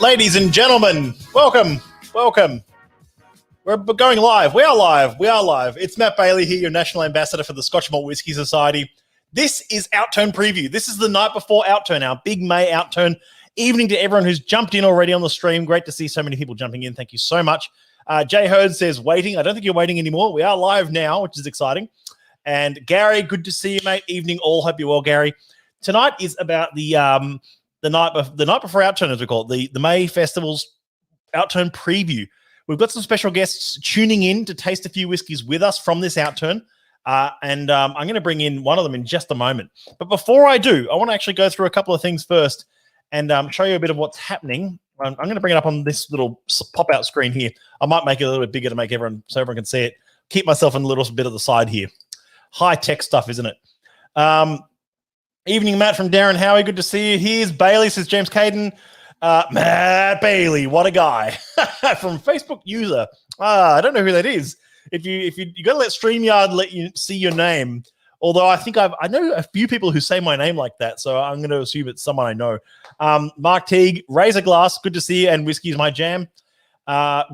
Ladies and gentlemen, welcome. We're going live. We are live. It's Matt Bailey here, your National Ambassador for the Scotch Malt Whisky Society. This is Outturn Preview. This is the night before Outturn, our big May Outturn. Evening to everyone who's jumped in already on the stream. Great to see so many people jumping in. Thank you so much. Jay Hurd says waiting. I don't think you're waiting anymore. We are live now, which is exciting. And Gary, good to see you, mate. Evening all. Hope you're well, Gary. Tonight is about the night before Outturn, as we call it, the May Festivals Outturn Preview. We've got some special guests tuning in to taste a few whiskies with us from this Outturn. And I'm going to bring in one of them in just a moment. But before I do, I want to actually go through a couple of things first and show you a bit of what's happening. I'm going to bring it up on this little pop-out screen here. I might make it a little bit bigger to make everyone can see it. Keep myself in a little bit of the side here. High-tech stuff, isn't it? Evening, Matt from Darren Howie. Good to see you. Here's Bailey, says James Caden. Matt Bailey, what a guy. From Facebook user. I don't know who that is. If you got to let StreamYard let you see your name. Although I think I know a few people who say my name like that, so I'm going to assume it's someone I know. Mark Teague, Razor Glass, good to see you, and Whiskey is My Jam.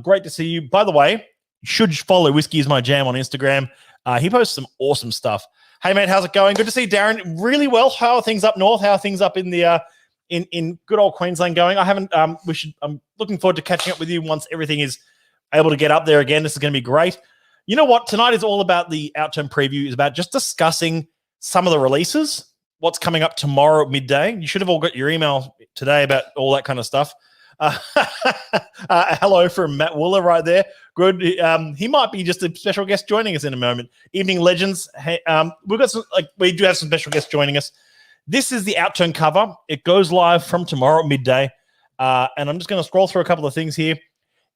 Great to see you. By the way, you should follow Whiskey is My Jam on Instagram. He posts some awesome stuff. Hey, mate, how's it going? Good to see Darren. Really well. How are things up north? How are things up in the in good old Queensland going? I'm looking forward to catching up with you once everything is able to get up there again. This is going to be great. You know what? Tonight is all about the Outturn Preview. Is about just discussing some of the releases, what's coming up tomorrow at midday. You should have all got your email today about all that kind of stuff. Hello from Matt Wooler right there. Good. He might be just a special guest joining us in a moment. Evening legends. Hey, we do have some special guests joining us. This is the Outturn cover. It goes live from tomorrow at midday. And I'm just going to scroll through a couple of things here.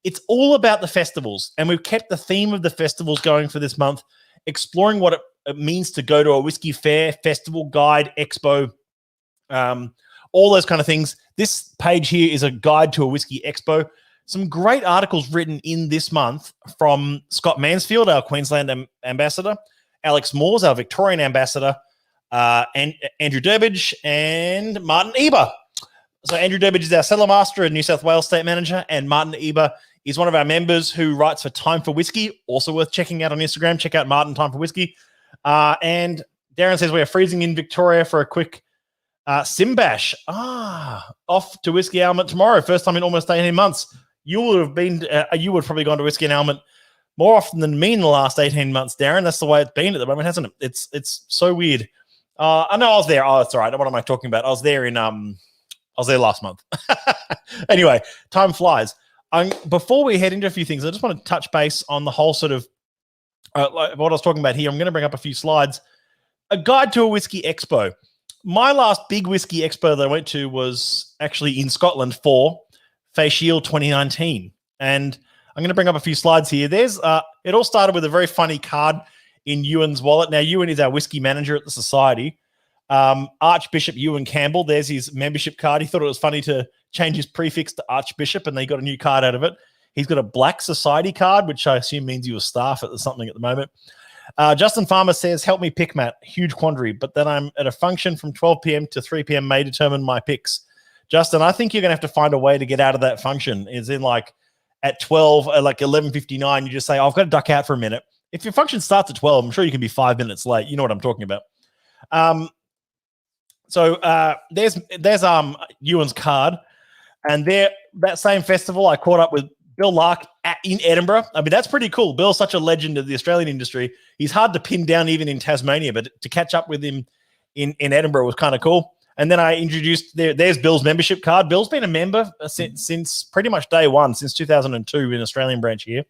It's all about the festivals, and we've kept the theme of the festivals going for this month, exploring what it means to go to a whiskey fair, festival, guide, expo, all those kind of things. This page here is a guide to a whiskey expo. Some great articles written in this month from Scott Mansfield, our Queensland ambassador, Alex Moores, our Victorian ambassador, and Andrew Durbidge and Martin Eber. So Andrew Durbidge is our cellar master and New South Wales state manager, and Martin Eber is one of our members who writes for Time for Whiskey, also worth checking out on Instagram. Check out Martin, Time for Whiskey. And Darren says we are freezing in Victoria for a quick Simbash. Off to Whiskey Almond tomorrow. First time in almost 18 months. You would have probably gone to Whiskey and Almond more often than me in the last 18 months, Darren. That's the way it's been at the moment, hasn't it? It's so weird. I know I was there. Oh, it's all right. What am I talking about? I was there last month. Anyway, time flies. Before we head into a few things, I just want to touch base on the whole sort of what I was talking about here. I'm going to bring up a few slides. A guide to a whiskey expo. My last big whiskey expo that I went to was actually in Scotland for Facial 2019. And I'm going to bring up a few slides here. It all started with a very funny card in Ewan's wallet. Now, Ewan is our whiskey manager at the Society. Archbishop Ewan Campbell, there's his membership card. He thought it was funny to change his prefix to Archbishop, and they got a new card out of it. He's got a Black Society card, which I assume means you were staff at something at the moment. Justin Farmer says, help me pick, Matt. Huge quandary, but then I'm at a function from 12 p.m. to 3 p.m. may determine my picks. Justin, I think you're going to have to find a way to get out of that function. Is in like at 12, like 11:59, you just say, I've got to duck out for a minute. If your function starts at 12, I'm sure you can be 5 minutes late. You know what I'm talking about. So there's Ewan's card, and that same festival I caught up with Bill Lark in Edinburgh. I mean, that's pretty cool. Bill's such a legend of the Australian industry. He's hard to pin down even in Tasmania, but to catch up with him in Edinburgh was kind of cool. And then I introduced there's Bill's membership card. Bill's been a member since pretty much day one, since 2002 in Australian branch here.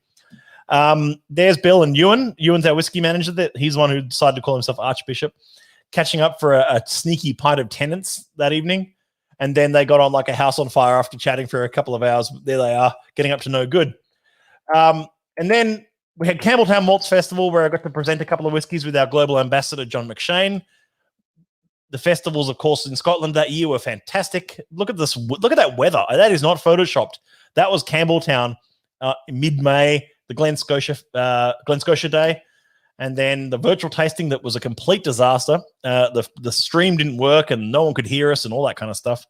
There's Bill and Ewan. Ewan's our whiskey manager. He's the one who decided to call himself Archbishop. Catching up for a sneaky pint of Tennent's that evening. And then they got on like a house on fire after chatting for a couple of hours. There they are, getting up to no good. And then we had Campbelltown Waltz Festival, where I got to present a couple of whiskies with our global ambassador, John McShane. The festivals, of course, in Scotland that year were fantastic. Look at this. Look at that weather. That is not photoshopped. That was Campbelltown mid-May, the Glen Scotia Day. And then the virtual tasting that was a complete disaster. The stream didn't work and no one could hear us and all that kind of stuff.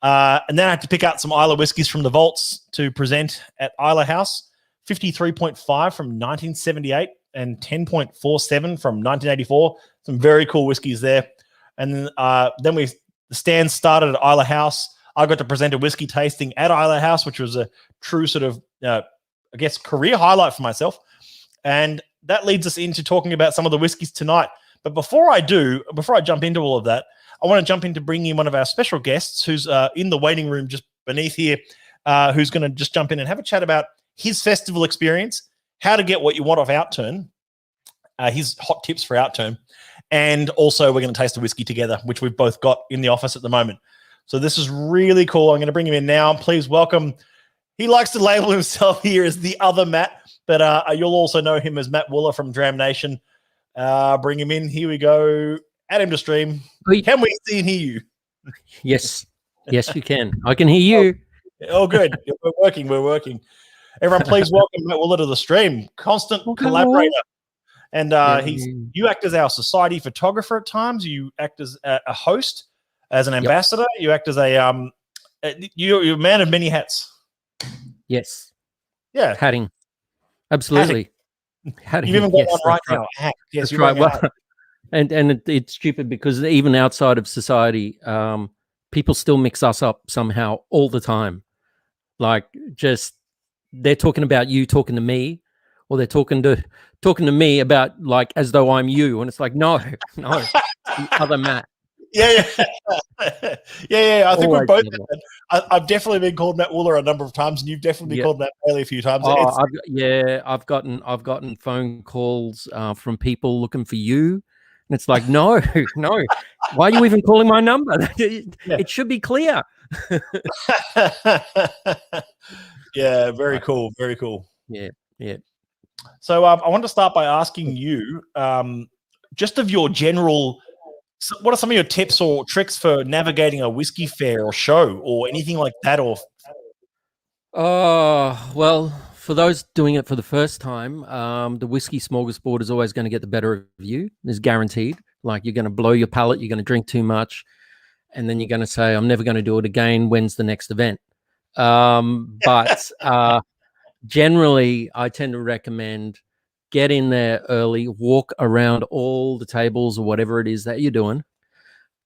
And then I had to pick out some Isla whiskies from the vaults to present at Isla House. 53.5 from 1978 and 10.47 from 1984. Some very cool whiskies there. And then the stand started at Isla House. I got to present a whiskey tasting at Isla House, which was a true sort of, I guess, career highlight for myself. And that leads us into talking about some of the whiskies tonight. But before I jump into all of that, I want to jump into bringing in one of our special guests who's in the waiting room just beneath here, who's going to just jump in and have a chat about his festival experience, how to get what you want off Outturn, his hot tips for Outturn, and also we're going to taste the whiskey together, which we've both got in the office at the moment. So this is really cool. I'm going to bring him in now. Please welcome. He likes to label himself here as the other Matt, but you'll also know him as Matt Wooler from Dram Nation. Bring him in. Here we go. Add him to stream. Can we see and hear you? Yes. Yes, you can. I can hear you. Oh, good. We're working. Everyone, please welcome Matt Wooler to the stream. Constant collaborator. And you act as our society photographer at times. You act as a host, as an ambassador. You act as you're a man of many hats. Yes. Yeah. Hatting. Absolutely. Hatting. You've even got one right now. Hat. Yes, that's right. Well, and it's stupid because even outside of society, people still mix us up somehow all the time. Like just they're talking about you talking to me, or they're talking to me about like as though I'm you, and it's like no, it's the other Matt. Yeah. I think we're both. I've definitely been called Matt Wooler a number of times, and you've definitely been called Matt Bailey a few times. I've gotten phone calls from people looking for you, and it's like no. Why are you even calling my number? It should be clear. Yeah, very cool. Yeah. So I want to start by asking you, just of your general, what are some of your tips or tricks for navigating a whiskey fair or show or anything like that? Or well, for those doing it for the first time, the whiskey smorgasbord is always going to get the better of you. It's guaranteed. Like you're going to blow your palate, you're going to drink too much, and then you're going to say, "I'm never going to do it again. When's the next event?" But generally, I tend to recommend get in there early, walk around all the tables or whatever it is that you're doing,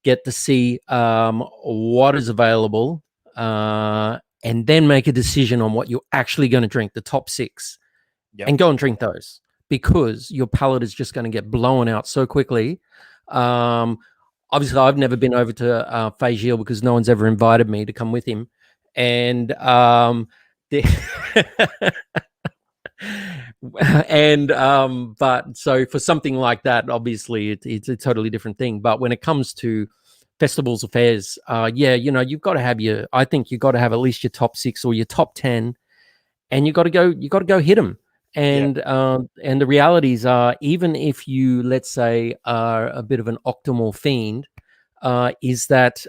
get to see what is available, and then make a decision on what you're actually going to drink, the top 6, and go and drink those because your palate is just going to get blown out so quickly. Obviously, I've never been over to Fagil because no one's ever invited me to come with him. And but so for something like that, obviously it's a totally different thing. But when it comes to festivals or fairs, you've got to have I think you've got to have at least your top 6 or your top 10, and you got to go hit them. And and the realities are, even if you, let's say, are a bit of an Octomore fiend, is that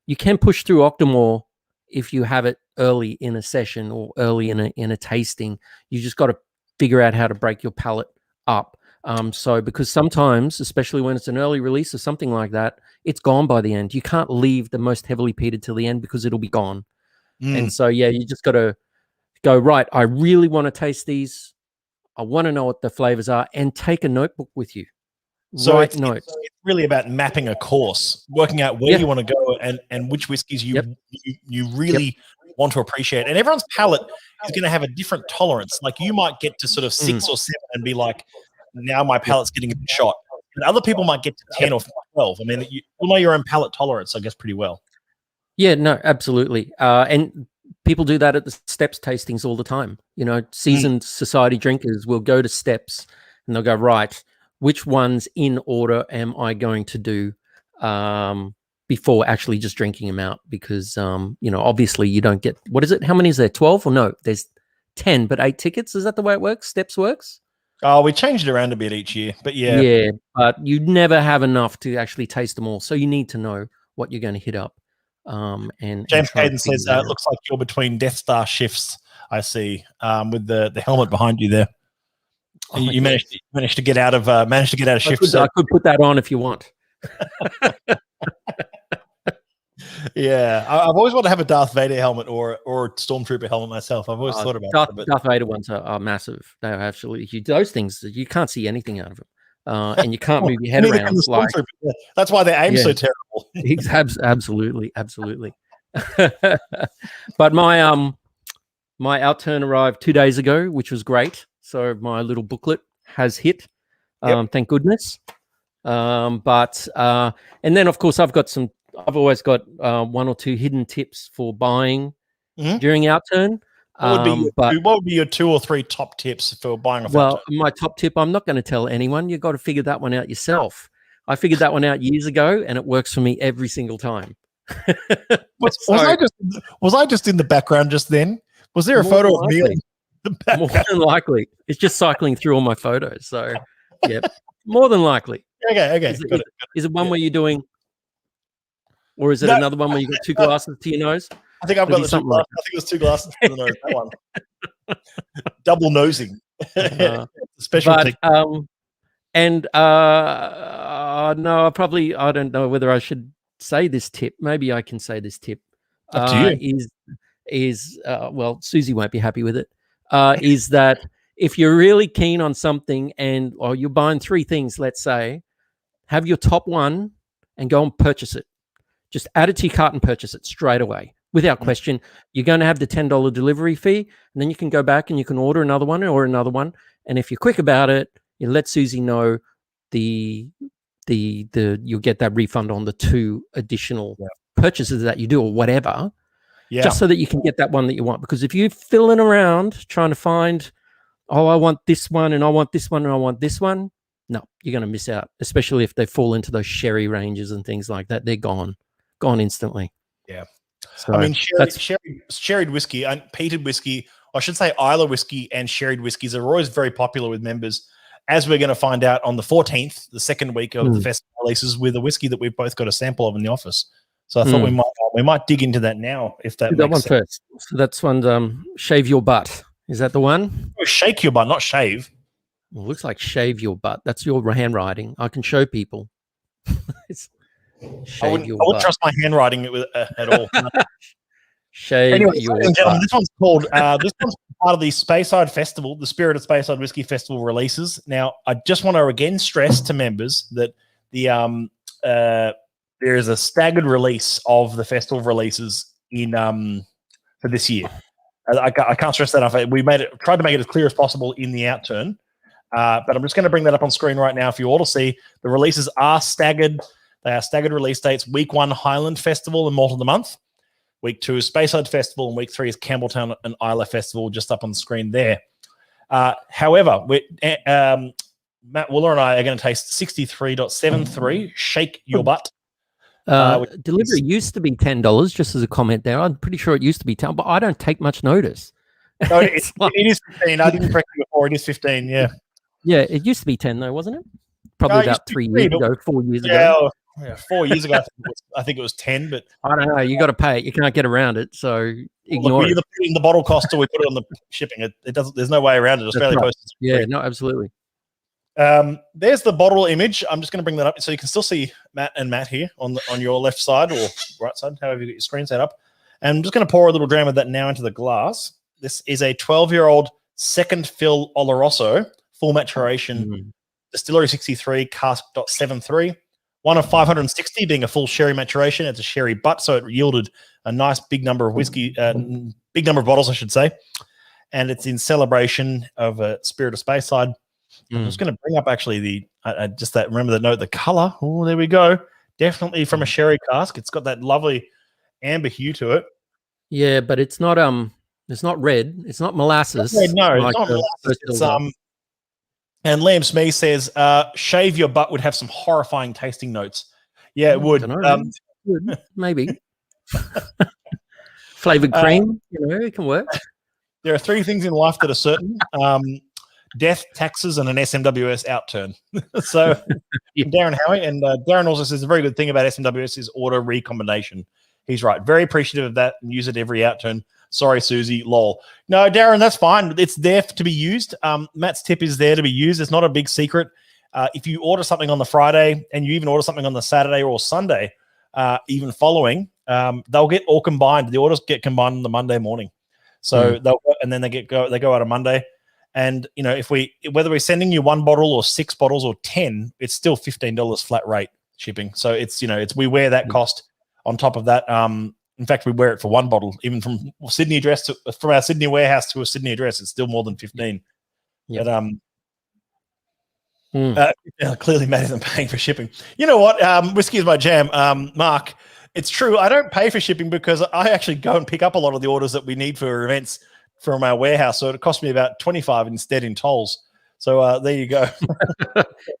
you can push through Octomore if you have it early in a session or early in a tasting. You just got to figure out how to break your palate up. So because sometimes, especially when it's an early release or something like that, it's gone by the end. You can't leave the most heavily peated till the end because it'll be gone. And so, you just got to go, right, I really want to taste these. I want to know what the flavors are, and take a notebook with you. So it's really about mapping a course, working out where you want to go and which whiskies you really want to appreciate. And everyone's palate is going to have a different tolerance. Like you might get to sort of 6 or 7 and be like, now my palate's getting a bit shot. And other people might get to 10 or 12. I mean, you know your own palate tolerance, I guess, pretty well. Yeah, no, absolutely. And people do that at the Steps tastings all the time. You know, seasoned society drinkers will go to Steps and they'll go, right, which ones in order am I going to do before actually just drinking them out? Because, obviously you don't get, what is it? How many is there? 12 or no? There's 10, but 8 tickets. Is that the way it works? Steps works? Oh, we changed it around a bit each year, but yeah. Yeah, but you never have enough to actually taste them all. So you need to know what you're going to hit up. And James Caden says, it looks like you're between Death Star shifts, I see, with the helmet behind you there. Oh, you managed to get out of shift. I could put that on if you want. Yeah, I've always wanted to have a Darth Vader helmet or a Stormtrooper helmet myself. I've always thought about it. Darth Vader ones are massive. They are absolutely huge. Those things, you can't see anything out of them. And you can't move your head Neither can around. the Stormtrooper. Yeah. That's why they aim so terrible. Absolutely. But my Outturn arrived 2 days ago, which was great. So my little booklet has hit. Thank goodness. And then of course I've always got one or two hidden tips for buying during Outturn. What would be your 2 or 3 top tips for buying a Well, my top tip, I'm not going to tell anyone. You've got to figure that one out yourself. I figured that one out years ago, and it works for me every single time. Was I just in the background just then? Was there a photo of me in the background? More than likely. It's just cycling through all my photos. So, yeah, more than likely. Okay. Is it one where you're doing, or is it another one where you got 2 glasses to your nose? I think I've got the 2 glasses. I think it was 2 glasses to the nose. That one. Double nosing. Special technique. No, I don't know whether I should say this tip. Maybe I can say this tip. Up to you. Well, Susie won't be happy with it. Is that if you're really keen on something or you're buying 3 things, let's say, have your top one and go and purchase it. Just add it to your cart and purchase it straight away. Without question, you're going to have the $10 delivery fee, and then you can go back and you can order another one. And if you're quick about it, you let Susie know you'll get that refund on the 2 additional purchases that you do or whatever, just so that you can get that one that you want. Because if you're fiddling around trying to find, I want this one and I want this one and I want this one, no, you're going to miss out, especially if they fall into those sherry ranges and things like that. They're gone instantly. Yeah. So I mean, sherried whiskey and peated whiskey, I should say Isla whiskey and sherried whiskeys are always very popular with members, as we're going to find out on the 14th, the second week of the festival releases, with a whiskey that we've both got a sample of in the office. So I thought we might dig into that now, if that makes one sense. First. So that's one, Shave Your Butt. Is that the one? Oh, shake your butt, not shave. Well, it looks like Shave Your Butt. That's your handwriting. I can show people. I wouldn't trust my handwriting at all. Shave your butt. This one's called. This one's part of the Speyside Festival, the Spirit of Speyside Whiskey Festival releases. Now, I just want to again stress to members that there is a staggered release of the festival releases for this year. I can't stress that enough. We tried to make it as clear as possible in the Outturn, but I'm just going to bring that up on screen right now for you all to see. The releases are staggered. They are staggered release dates. Week 1, Highland Festival and Malt of the Month. Week 2 is Speyside Festival, and week 3 is Campbelltown and Isla Festival, just up on the screen there. However, Matt Wooler and I are going to taste 63.73, Shake Your Butt. Delivery used to be $10, just as a comment there. I'm pretty sure it used to be $10, but I don't take much notice. No, it is 15. I didn't correct you before. It is 15, yeah. Yeah, it used to be 10, though, wasn't it? Probably about 3 years ago, 4 years ago. Yeah, 4 years ago, I think it was 10, but I don't know. You got to pay it. You can't get around it, so ignore it. We either put it in the bottle cost or we put it on the shipping. It doesn't. There's no way around it. Australia Post. Yeah, no, absolutely. There's the bottle image. I'm just going to bring that up so you can still see Matt and Matt here on your left side or right side, however you get your screen set up. And I'm just going to pour a little dram of that now into the glass. This is a 12-year-old second fill Oloroso, full maturation, Distillery 63, cask.73. One of 560 being a full sherry maturation. It's a sherry butt, so it yielded a nice big number of whiskey, big number of bottles, I should say. And it's in celebration of a Spirit of Speyside. I'm just going to bring up actually remember the note, the color. Oh, there we go. Definitely from a sherry cask. It's got that lovely amber hue to it. Yeah, but it's not red. It's not molasses. No, it's not molasses. And Liam Smee says, shave your butt would have some horrifying tasting notes. Yeah, it would. Maybe. Flavored cream, it can work. There are 3 things in life that are certain. Death, taxes, and an SMWS outturn. So Darren Howie, and Darren also says a very good thing about SMWS is order recombination. He's right. Very appreciative of that and use it every outturn. Sorry, Susie, lol. No, Darren, that's fine. It's there to be used. Matt's tip is there to be used. It's not a big secret. If you order something on the Friday and you even order something on the Saturday or Sunday, even following, they'll get all combined. The orders get combined on the Monday morning. So then they go out on Monday. And whether we're sending you 1 bottle or 6 bottles or 10, it's still $15 flat rate shipping. So we wear that cost on top of that. In fact, we wear it for 1 bottle, even from Sydney address from our Sydney warehouse to a Sydney address. It's still more than 15. Yeah. But clearly, Matt isn't paying for shipping. You know what? Whiskey is my jam, Mark. It's true. I don't pay for shipping because I actually go and pick up a lot of the orders that we need for events from our warehouse. So it cost me about $25 instead in tolls. So there you go.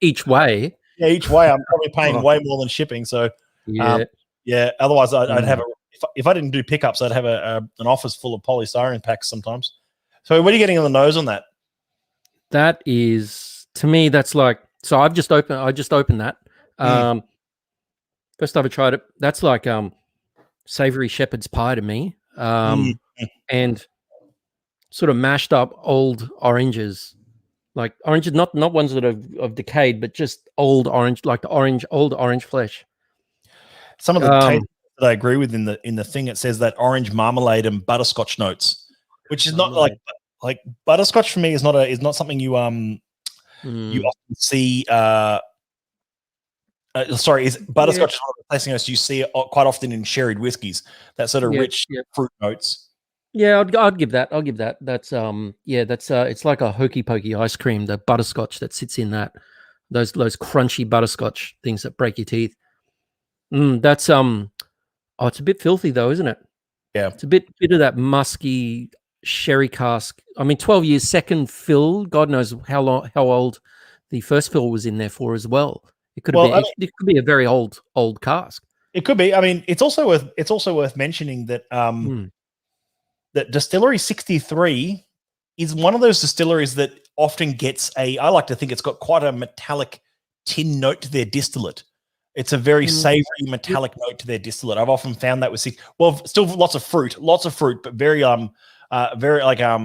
Each way. Yeah, each way. I'm probably paying way more than shipping. So otherwise I'd have if I didn't do pickups, I'd have an office full of polystyrene packs sometimes. So what are you getting on the nose on that? That is, to me, that's like, so I just opened that. First time I tried it, that's like savory shepherd's pie to me. And sort of mashed up old oranges, like oranges, not ones that have decayed, but just old orange, like the old orange flesh. Some of the taste that I agree with in the thing, it says that orange marmalade and butterscotch notes, which is not like butterscotch for me is not something you often see. Is butterscotch is one of the tasting notes you see quite often in sherried whiskies? That sort of rich fruit notes. Yeah, I'd give that. I'll give that. That's it's like a hokey pokey ice cream. The butterscotch that sits in that, those crunchy butterscotch things that break your teeth. That's it's a bit filthy though, isn't it? Yeah, it's a bit of that musky sherry cask. I mean, 12 years second fill. God knows how old the first fill was in there for as well. It could have it could be a very old cask. It could be. I mean, it's also worth mentioning that that Distillery 63 is one of those distilleries that often gets I like to think it's got quite a metallic tin note to their distillate. It's a very savory metallic note to their distillate. I've often found that with still lots of fruit, but very very like I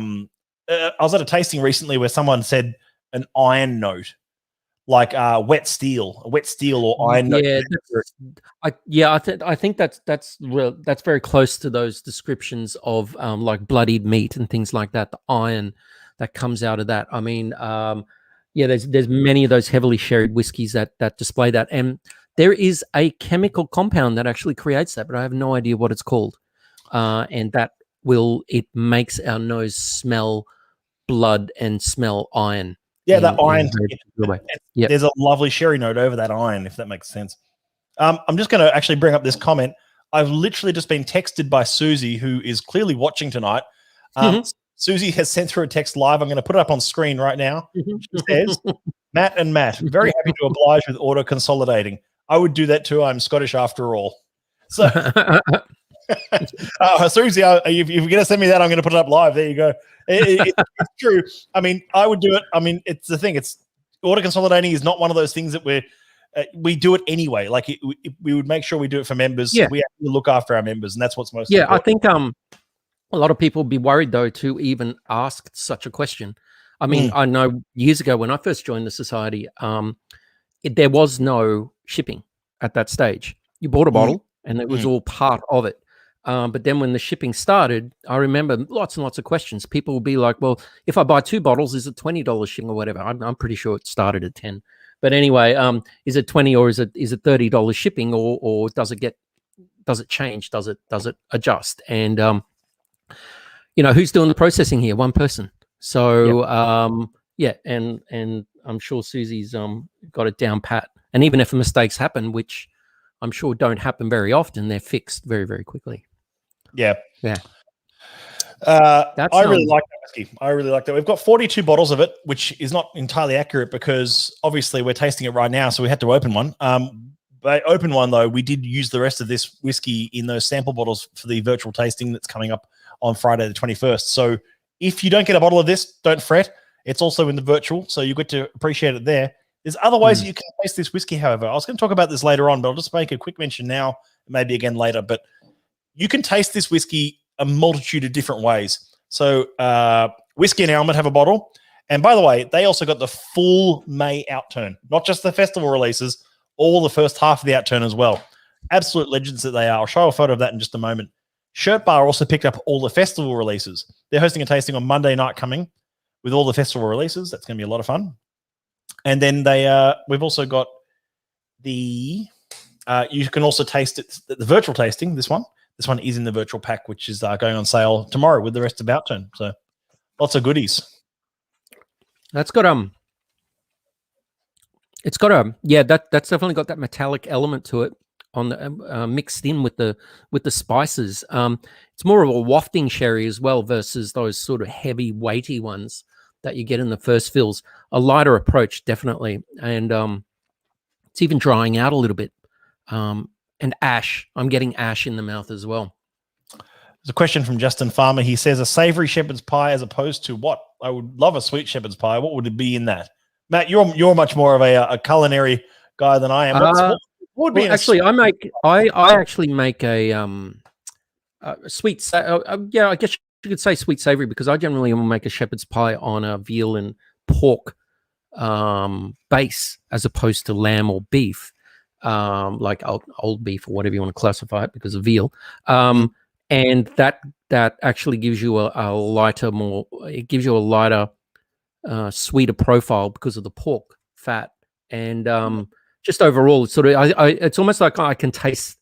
was at a tasting recently where someone said an iron note, like wet steel or iron note. I think that's very close to those descriptions of like bloodied meat and things like that. The iron that comes out of that. I mean, there's many of those heavily sherried whiskeys that display that, and there is a chemical compound that actually creates that, but I have no idea what it's called. And it makes our nose smell blood and smell iron. Yeah, that iron. There's a lovely sherry note over that iron, if that makes sense. I'm just going to actually bring up this comment. I've literally just been texted by Susie, who is clearly watching tonight. Susie has sent through a text live. I'm going to put it up on screen right now. She says, Matt, very happy to oblige with auto consolidating. I would do that too. I'm Scottish after all. So, Susie, if you're going to send me that, I'm going to put it up live. There you go. It's true. I mean, I would do it. I mean, it's the thing. It's auto consolidating is not one of those things that we do it anyway. Like we would make sure we do it for members. Yeah. We have to look after our members, and that's what's most important. I think a lot of people would be worried though to even ask such a question. I mean, I know years ago when I first joined the society, there was no shipping at that stage. You bought a bottle, and it was all part of it. But then when the shipping started, I remember lots and lots of questions. People would be like, well, if I buy 2 bottles, is it $20 shipping or whatever? I'm pretty sure it started at 10. But anyway, is it 20 or is it $30 shipping, or does it change? Does it adjust? And who's doing the processing here? One person. So and I'm sure Susie's got it down pat. And even if mistakes happen, which I'm sure don't happen very often, they're fixed very, very quickly. Yeah. I really like that whiskey. I really like that. We've got 42 bottles of it, which is not entirely accurate because obviously we're tasting it right now, so we had to open one. But open one though, we did use the rest of this whiskey in those sample bottles for the virtual tasting that's coming up on Friday the 21st. So if you don't get a bottle of this, don't fret. It's also in the virtual, so you get to appreciate it there. There's other ways that you can taste this whiskey, however. I was going to talk about this later on, but I'll just make a quick mention now, maybe again later. But you can taste this whiskey a multitude of different ways. So Whiskey and Helmet have a bottle. And by the way, they also got the full May Outturn, not just the festival releases, all the first half of the Outturn as well. Absolute legends that they are. I'll show a photo of that in just a moment. Shirt Bar also picked up all the festival releases. They're hosting a tasting on Monday night coming with all the festival releases. That's going to be a lot of fun. And then we've also got the you can also taste it, the virtual tasting. This one is in the virtual pack, which is going on sale tomorrow with the rest of Outturn. So lots of goodies. That's got that's definitely got that metallic element to it on the mixed in with the spices. It's more of a wafting sherry as well versus those sort of heavy, weighty ones that you get in the first fills. A lighter approach, definitely, and it's even drying out a little bit. And ash, I'm getting ash in the mouth as well. There's a question from Justin Farmer. He says a savory shepherd's pie as opposed to what? I would love a sweet shepherd's pie. What would it be in that? Matt, you're much more of a culinary guy than I am. What would be actually, I actually make a sweet. Yeah, I guess you could say sweet savory because I generally will make a shepherd's pie on a veal and pork base as opposed to lamb or beef, like old beef or whatever you want to classify it because of veal. And that actually gives you a lighter, sweeter profile because of the pork fat. And just overall, it's sort of it's almost like I can taste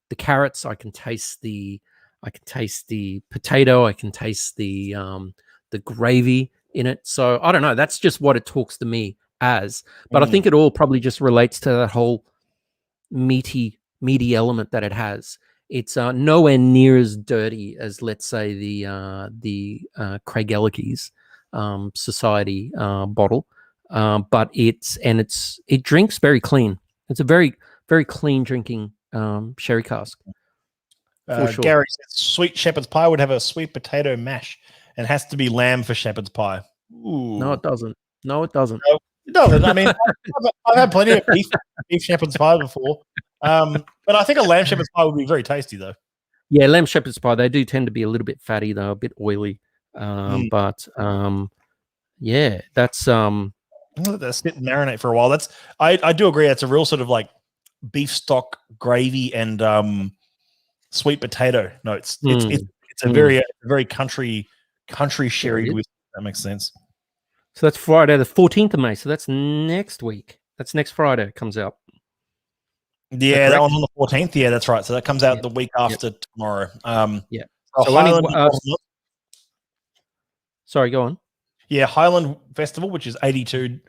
the carrots, I can taste the potato, I can taste the gravy in it. So I don't know. That's just what it talks to me as. But I think it all probably just relates to that whole meaty element that it has. It's nowhere near as dirty as, let's say, the Craig Ellickey's Society bottle, but it drinks very clean. It's a very, very clean drinking sherry cask. For sure. Gary says sweet shepherd's pie would have a sweet potato mash and has to be lamb for shepherd's pie. Ooh. No, it doesn't. No, it doesn't. I mean, I've had plenty of beef shepherd's pie before. But I think a lamb shepherd's pie would be very tasty, though. Yeah, lamb shepherd's pie, they do tend to be a little bit fatty, though, a bit oily. But yeah, that's let that sit and marinate for a while. I do agree. It's a real sort of like beef stock gravy and sweet potato notes. It's a very country sherry whiskey. That makes sense. So that's Friday, the 14th of May. So that's next week. That's next Friday. It comes out. Yeah, that one's on the 14th. Yeah, that's right. So that comes out the week after tomorrow. Yeah. So Highland, sorry, go on. Yeah, Highland Festival, which is 82,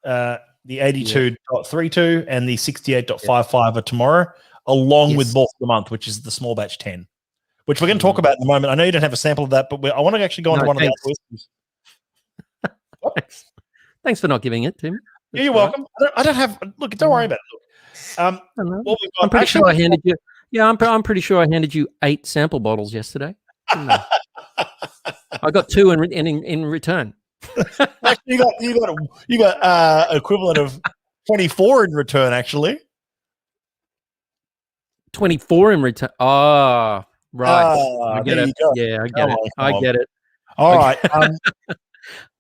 the 82.32 and the 68.55 are tomorrow, along with Ball of the Month, which is the small batch 10, which we're going to talk about in a moment. I know you don't have a sample of that, but I want to actually go on to one of the other whiskeys. Thanks for not giving it, Tim. Yeah, you're welcome. I don't have. Look, don't worry about it. Look, I'm pretty sure I handed you. Yeah, I'm pretty sure I handed you 8 sample bottles yesterday. I got 2 in return. Actually, you got equivalent of 24 in return. Actually, 24 in return. Ah, right. I get it. Yeah, I get it. I get it. All right.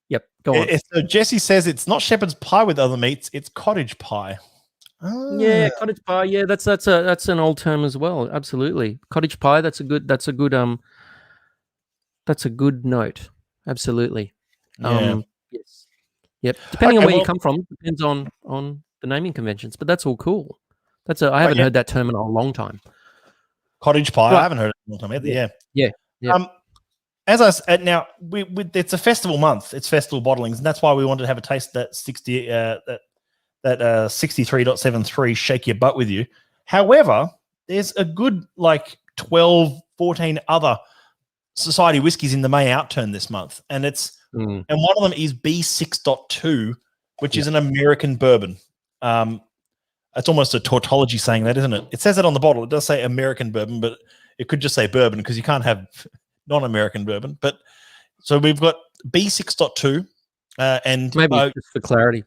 Yep. Go on. So Jesse says it's not shepherd's pie with other meats; it's cottage pie. Yeah, cottage pie. Yeah, that's an old term as well. Absolutely, cottage pie. That's a good note. Absolutely. Yeah. Yes. Yep. Depending on where you come from, depends on the naming conventions. But that's all cool. I haven't heard that term in a long time. Cottage pie. Right. I haven't heard it in a long time either. Yeah. As I said, now it's a festival month. It's festival bottlings, and that's why we wanted to have a taste of that 63.73 shake your butt with you. However, there's a good 12, 14 other society whiskies in the May Outturn this month, and and one of them is B6.2, which is an American bourbon. It's almost a tautology saying that, isn't it? It says it on the bottle. It does say American bourbon, but it could just say bourbon because you can't have non-American bourbon. But so we've got B6.2 and maybe just for clarity.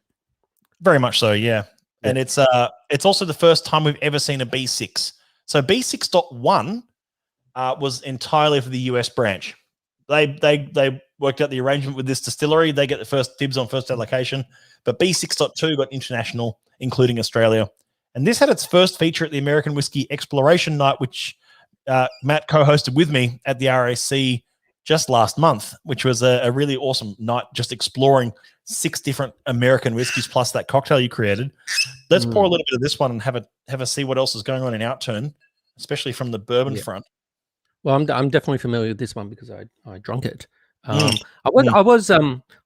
Very much so, yeah. And it's also the first time we've ever seen a B6. So B6.1 was entirely for the US branch. They worked out the arrangement with this distillery. They get the first dibs on first allocation. But B6.2 got international, including Australia. And this had its first feature at the American Whiskey Exploration Night, which Matt co-hosted with me at the RAC just last month, which was a really awesome night, just exploring 6 different American whiskeys plus that cocktail you created. Let's pour a little bit of this one and have a see what else is going on in Outturn, especially from the bourbon front. Well, I'm definitely familiar with this one because I drank it. I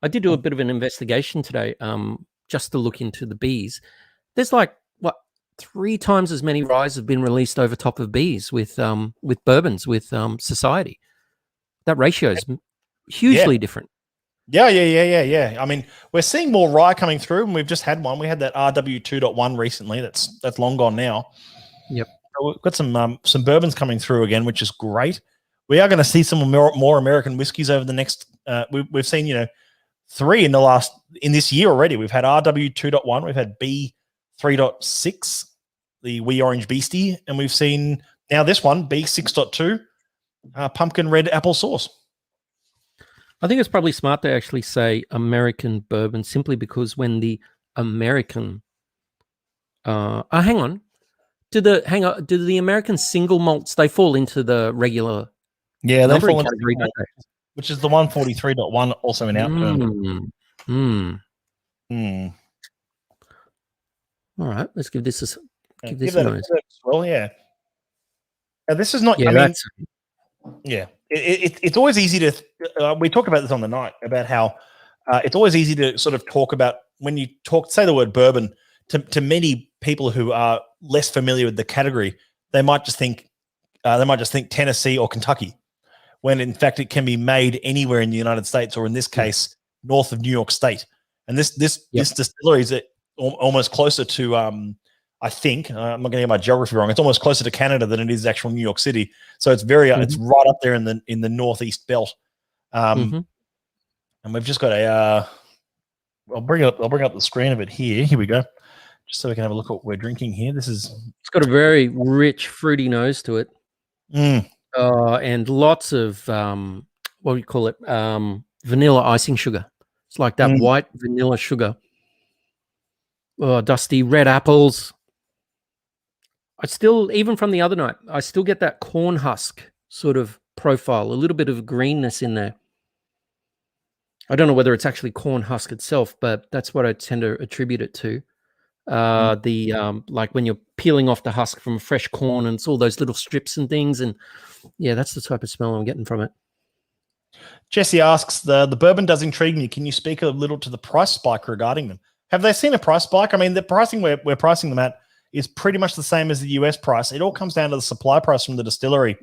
did do a bit of an investigation today, just to look into the bees. There's like 3 times as many ryes have been released over top of bees with bourbons with Society. That ratio is hugely different. Yeah. I mean, we're seeing more rye coming through, and we've just had one. We had that RW 2.1 recently. That's long gone now. Yep. So we've got some bourbons coming through again, which is great. We are going to see some more American whiskeys over the next. We've seen 3 in this year already. We've had RW 2.1, we've had B 3.6, the Wee Orange Beastie, and we've seen now this one B 6.2, pumpkin red apple sauce. I think it's probably smart to actually say American bourbon simply because when the American, hang on. Do the American single malts, they fall into the regular? Yeah, they fall into which is the 143.1, also in Outturn. All right, let's give this a nose. Well, yeah. Now, this is not. Yeah, it's always easy to. We talked about this on the night about how it's always easy to sort of talk about when you say the word bourbon to many people who are less familiar with the category. They might just think Tennessee or Kentucky, when in fact it can be made anywhere in the United States, or in this case, north of New York State. And this distillery is almost closer to, I think, I'm not going to get my geography wrong. It's almost closer to Canada than it is actual New York City. So it's it's right up there in the northeast belt. And we've just got I'll bring up the screen of it here. Here we go. Just so we can have a look at what we're drinking here. It's got a very rich, fruity nose to it. And lots of what do you call it? Vanilla icing sugar. It's like that white vanilla sugar. Oh, dusty red apples. I still, even from the other night, I still get that corn husk sort of profile, a little bit of greenness in there. I don't know whether it's actually corn husk itself, but that's what I tend to attribute it to. Like when you're peeling off the husk from fresh corn, and it's all those little strips and things, and yeah, that's the type of smell I'm getting from it. Jesse asks, the bourbon does intrigue me. Can you speak a little to the price spike regarding them? Have they seen a price spike? I mean, the pricing we're pricing them at is pretty much the same as the US price. It all comes down to the supply price from the distillery,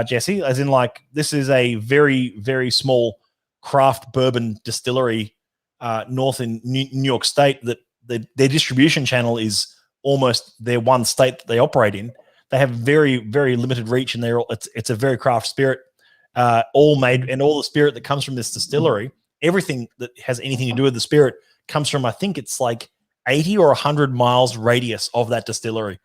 Jesse, as in like this is a very, very small craft bourbon distillery north in New York State that their distribution channel is almost their one state that they operate in. They have very, very limited reach, and it's a very craft spirit, all made, and all the spirit that comes from this distillery, everything that has anything to do with the spirit comes from, I think it's like 80 or 100 miles radius of that distillery.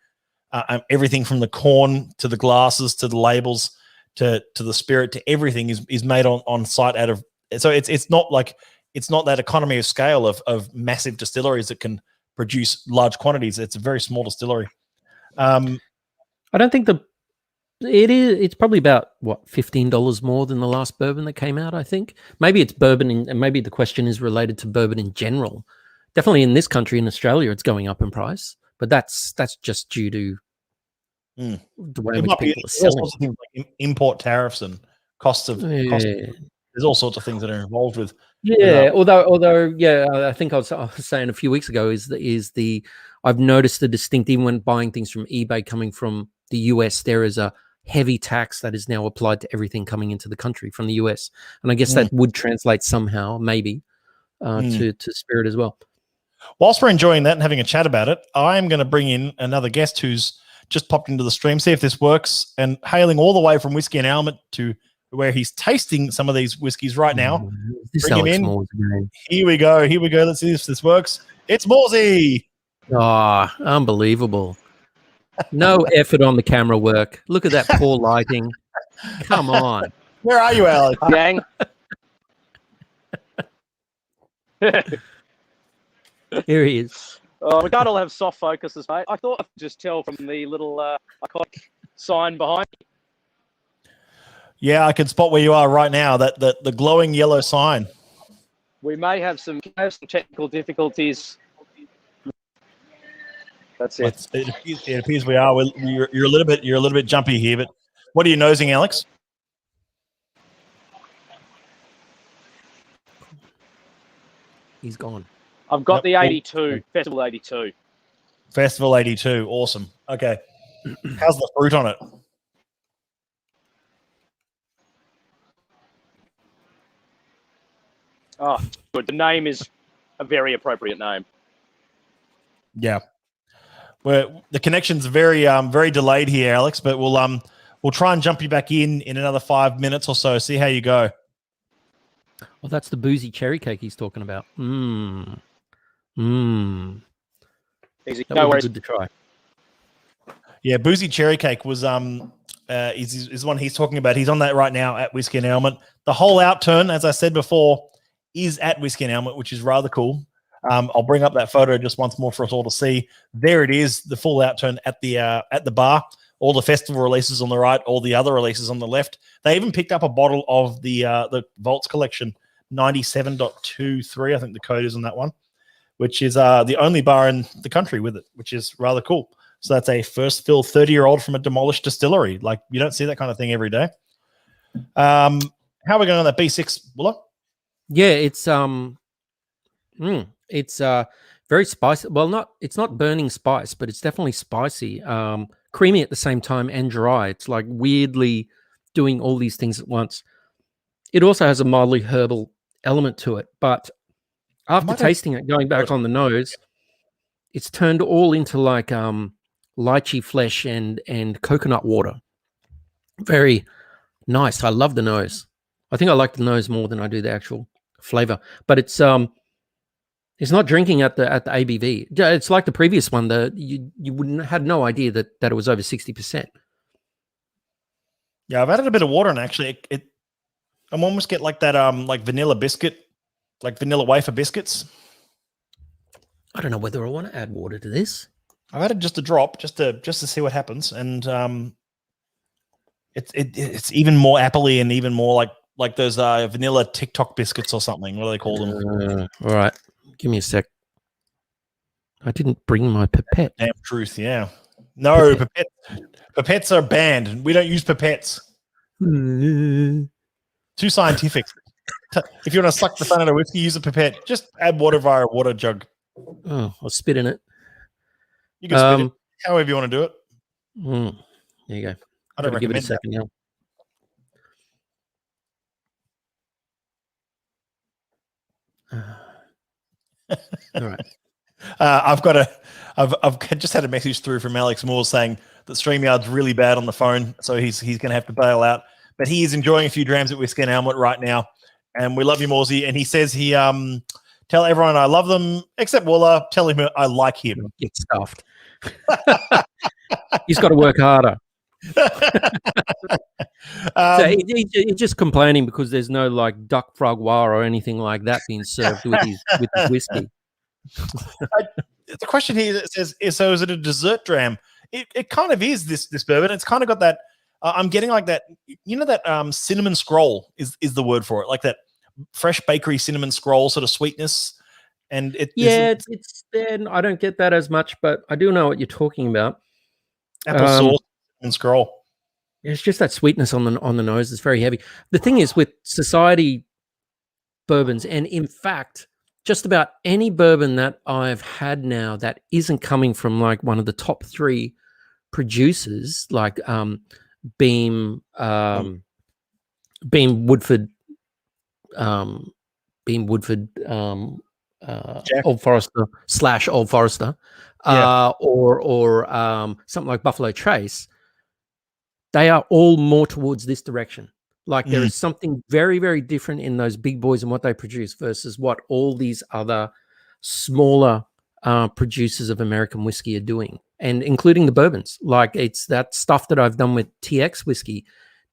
Everything from the corn to the glasses to the labels to the spirit to everything is made on site out of. So it's not that economy of scale of massive distilleries that can produce large quantities. It's a very small distillery. I don't think it's probably about $15 more than the last bourbon that came out. I think maybe it's bourbon, and maybe the question is related to bourbon in general. Definitely in this country, in Australia, it's going up in price, but that's just due to the way in which people are selling. Things like import tariffs and costs of. There's all sorts of things that are involved with. Yeah, although, I think I was saying a few weeks ago I've noticed the distinct, even when buying things from eBay coming from the US, there is a heavy tax that is now applied to everything coming into the country from the US, and I guess that would translate somehow, maybe, to spirit as well. Whilst we're enjoying that and having a chat about it, I'm going to bring in another guest who's just popped into the stream, see if this works, and hailing all the way from Whiskey and Element to where he's tasting some of these whiskeys right now. Bring him in. Here we go. Let's see if this works. It's Morsey. Oh, unbelievable. No effort on the camera work. Look at that poor lighting. Come on. Where are you, Alex? Gang. Here he is. We can't all have soft focuses, mate. I thought I could just tell from the little iconic sign behind me. Yeah, I can spot where you are right now. That the glowing yellow sign. We may have some technical difficulties. That's it. It appears we are. You're a little bit jumpy here, but what are you nosing, Alex? He's gone. I've got the 82, Festival 82. Festival 82, awesome. Okay. How's the fruit on it? Oh, good. The name is a very appropriate name. Yeah. The connection's very very delayed here, Alex, but we'll try and jump you back in another 5 minutes or so, see how you go. Well, that's the boozy cherry cake he's talking about. Easy. That No would be worries. good to try. Yeah, boozy cherry cake was is one he's talking about. He's on that right now at Whiskey and Helmet. The whole Outturn, as I said before, is at Whiskey and Helmet, which is rather cool. I'll bring up that photo just once more for us all to see. There it is, the full Outturn at the bar. All the festival releases on the right, all the other releases on the left. They even picked up a bottle of the Waltz collection, 97.23, I think the code is on that one, which is the only bar in the country with it, which is rather cool. So that's a first fill 30-year-old from a demolished distillery. Like, you don't see that kind of thing every day. How are we going on that B6, Willa? Yeah, it's very spicy. Well, it's not burning spice, but it's definitely spicy. Creamy at the same time and dry. It's like weirdly doing all these things at once. It also has a mildly herbal element to it, but after tasting it, going back on the nose, it's turned all into like lychee flesh and coconut water. Very nice. I love the nose. I think I like the nose more than I do the actual flavor. But it's not drinking at the ABV. It's like the previous one. You wouldn't had no idea that it was over 60%. Yeah, I've added a bit of water, and actually, I'm almost get like that like vanilla biscuit, like vanilla wafer biscuits. I don't know whether I want to add water to this. I've added just a drop, just to see what happens, and it's even more appley and even more like those vanilla TikTok biscuits or something. What do they call them? All right, give me a sec. I didn't bring my pipette. Damn truth, yeah. No, pipettes are banned. We don't use pipettes. Too scientific. If you want to suck the fun out of whiskey, use a pipette. Just add water via a water jug. Oh, I'll spit in it. You can spit it however you want to do it. There you go. I don't give it a recommend second now. All right. I've just had a message through from Alex Moore saying that StreamYard's really bad on the phone, so he's going to have to bail out. But he is enjoying a few drams at Whiskey and Helmet right now, and we love you, Morsey. And he says he tell everyone I love them except Willa. Tell him I like him. Get stuffed. He's got to work harder. So he's just complaining because there's no like duck frogwa or anything like that being served with his whiskey. The question here says, so is it a dessert dram? It kind of is this bourbon. It's kind of got that. I'm getting like that. You know that cinnamon scroll is the word for it, like that fresh bakery cinnamon scroll sort of sweetness. And it's I don't get that as much, but I do know what you're talking about. Apple sauce and scroll. It's just that sweetness on the nose. It's very heavy. The thing is with society bourbons, and in fact, just about any bourbon that I've had now that isn't coming from like one of the top 3 producers, like Beam Woodford, Old Forester / Old Forester, or something like Buffalo Trace, they are all more towards this direction. Like there is something very, very different in those big boys and what they produce versus what all these other smaller producers of American whiskey are doing, and including the bourbons. Like it's that stuff that I've done with TX whiskey.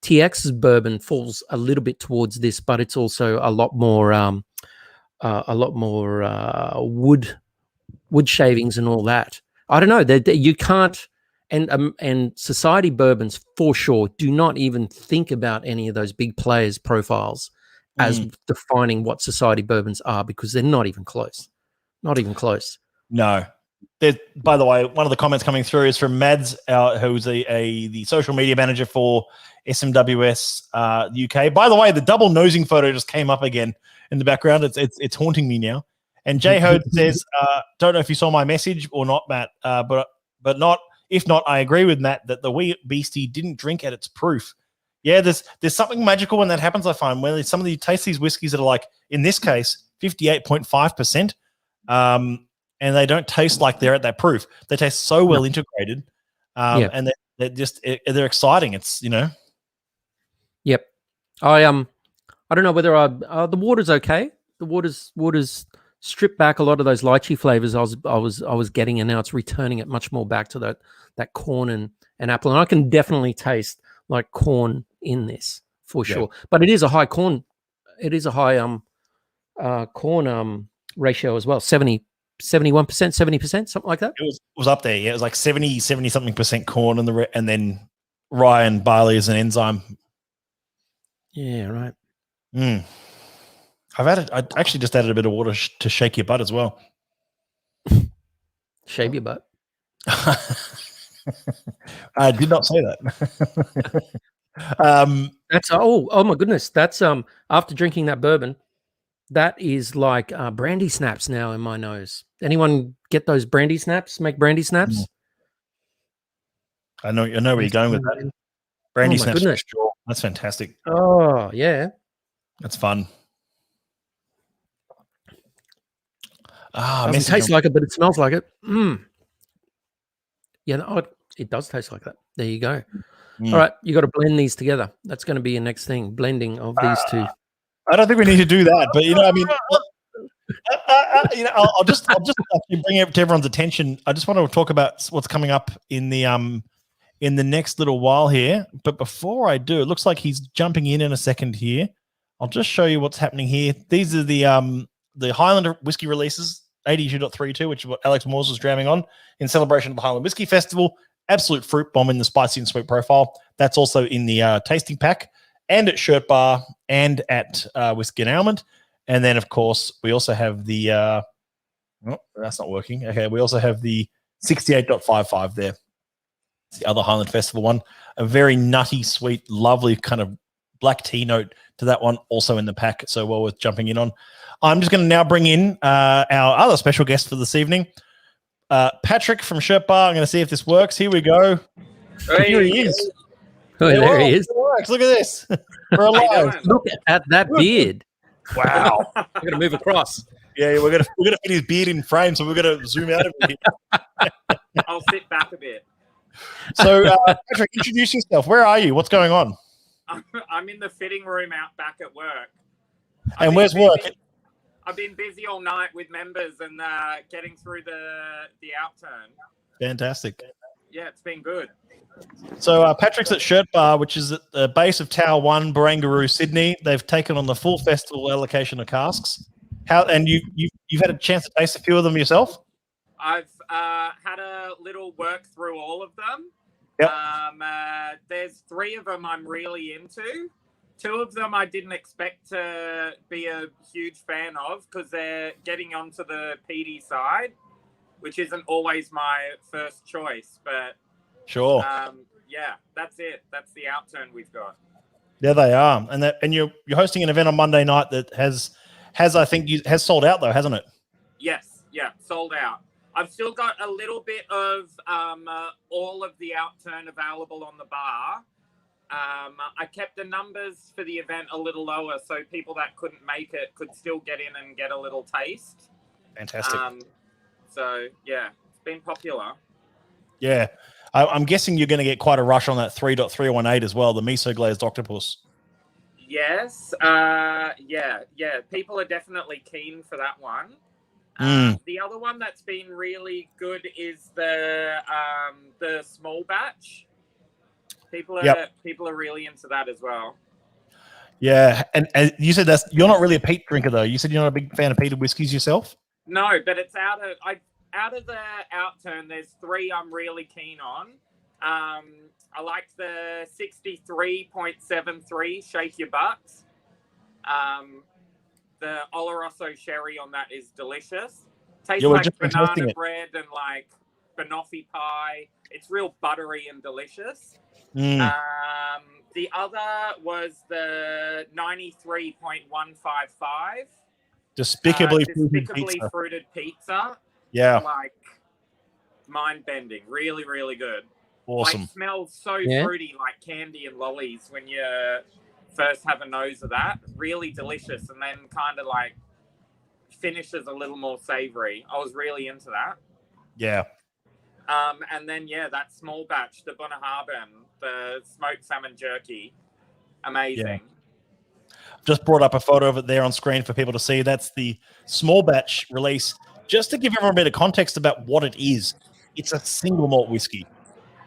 TX's bourbon falls a little bit towards this, but it's also a lot more wood wood shavings and all that. I don't know. You can't. And society bourbons for sure do not even think about any of those big players' profiles as defining what society bourbons are, because they're not even close. Not even close. No. By the way, one of the comments coming through is from Mads, who's the social media manager for SMWS UK. By the way, the double nosing photo just came up again in the background. It's haunting me now. And Jay Hode says, don't know if you saw my message or not, Matt, but not. If not, I agree with Matt that the wee beastie didn't drink at its proof. Yeah, there's something magical when that happens, I find. When some of you taste these whiskeys that are like, in this case, 58.5%, and they don't taste like they're at that proof. They taste so well integrated, and they're exciting. It's, Yep. I don't know whether the water's okay. The water's stripped back a lot of those lychee flavors I was getting, and now it's returning it much more back to that corn and apple. And I can definitely taste like corn in this for sure. But it is a high corn. It is a high corn ratio as well. 71%, 70%, something like that. It was up there. Yeah, it was like 70 something percent corn, and then rye and barley as an enzyme. Yeah, right. I actually just added a bit of water to shake your butt as well. Shave your butt. I did not say that. That's oh my goodness. That's after drinking that bourbon, that is like brandy snaps now in my nose. Anyone get those brandy snaps? Make brandy snaps? I know where you're going with that. Brandy snaps. Sure. That's fantastic. Oh yeah. That's fun. Doesn't taste like it, but it smells like it. Yeah, no, it does taste like that. There you go. All right, you got to blend these together. That's going to be your next thing, blending of these two. I don't think we need to do that, but I'll just actually bring it to everyone's attention. I just want to talk about what's coming up in the next little while here. But before I do, it looks like he's jumping in a second here. I'll just show you what's happening here. These are the Highlander whiskey releases, 82.32, which is what Alex Moores was jamming on in celebration of the Highland Whiskey Festival. Absolute fruit bomb in the spicy and sweet profile. That's also in the tasting pack and at Shirt Bar and at Whiskey and Almond. And then, of course, we also have the that's not working. Okay, we also have the 68.55 there. It's the other Highland Festival one. A very nutty, sweet, lovely kind of black tea note to that one, also in the pack. So well worth jumping in on. I'm just going to now bring in our other special guest for this evening, Patrick from Shirt Bar. I'm going to see if this works. Here we go. Hey. Here he is. Oh, there he is. Look at this. We're alive. Look at that beard. Wow. We're going to move across. Yeah, we're gonna fit his beard in frame, so we're gonna zoom out a bit. I'll sit back a bit. So, Patrick, introduce yourself. Where are you? What's going on? I'm in the fitting room out back at work. And where's work? I've been busy all night with members and getting through the outturn. Fantastic. Yeah, it's been good. So Patrick's at Shirt Bar, which is at the base of Tower 1, Barangaroo, Sydney. They've taken on the full festival allocation of casks. And you've had a chance to taste a few of them yourself? I've had a little work through all of them. Yep. There's 3 of them I'm really into. 2 of them I didn't expect to be a huge fan of because they're getting onto the peaty side, which isn't always my first choice. But sure. Yeah, that's it. That's the outturn we've got. There they are, and you're hosting an event on Monday night that has sold out though, hasn't it? Yes, yeah, sold out. I've still got a little bit of all of the outturn available on the bar. I kept the numbers for the event a little lower so people that couldn't make it could still get in and get a little taste. Fantastic. So, yeah, it's been popular. Yeah. I'm guessing you're going to get quite a rush on that 3.318 as well, the miso glazed octopus. Yes. Yeah. People are definitely keen for that one. The other one that's been really good is the small batch. People are really into that as well. Yeah, and you said you're not really a peat drinker though. You said you're not a big fan of peated whiskies yourself. No, but it's out of the Outturn, there's 3 I'm really keen on. I like the 63.73 Shake Your Butts. The Oloroso sherry on that is delicious. Tastes like banana bread and like banoffee pie. It's real buttery and delicious. The other was the 93.155. Despicably fruited pizza. Yeah. Like mind-bending. Really, really good. Awesome. Like smells so fruity, like candy and lollies when you first have a nose of that. Really delicious. And then kind of like finishes a little more savory. I was really into that. Yeah. And then, that small batch, the Bunnahabhain, the smoked salmon jerky. Amazing. Yeah. Just brought up a photo of it there on screen for people to see. That's the small batch release. Just to give everyone a bit of context about what it is, it's a single malt whiskey.